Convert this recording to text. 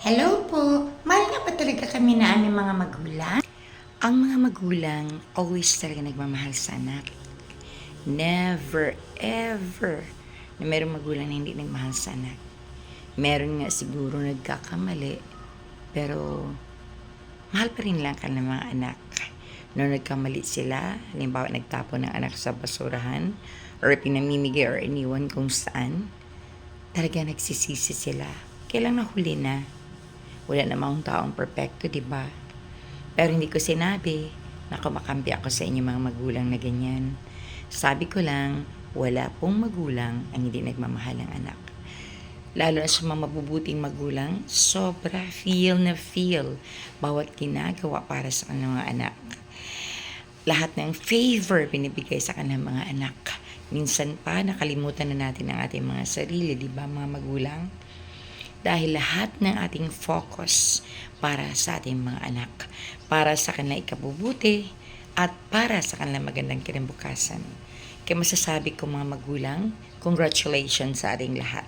Hello po! Mahal nga ba talaga kami na aming mga magulang? Ang mga magulang always talaga nagmamahal sa anak. Never, ever na mayroong magulang na hindi nagmahal sa anak. Meron nga siguro nagkakamali, pero mahal pa rin lang ka ng mga anak. Noong nagkamali sila, halimbawa nagtapon ng anak sa basurahan, or pinamimigay or iniwan kung saan, talaga nagsisisi sila. Kailang nahuli na. Wala namang taong perfecto, di ba? Pero hindi ko sinabi na kumakampi ako sa inyong mga magulang na ganyan. Sabi ko lang, wala pong magulang ang hindi nagmamahal ng anak. Lalo na sa mga mabubuting magulang, sobra feel na feel bawat ginagawa para sa kanilang mga anak. Lahat ng favor binibigay sa kanilang mga anak. Minsan pa nakalimutan na natin ang ating mga sarili, di ba mga magulang? Dahil lahat ng ating focus para sa ating mga anak, para sa kanilang ikabubuti, at para sa kanilang magandang kinabukasan. Kaya masasabi ko mga magulang, congratulations sa ating lahat.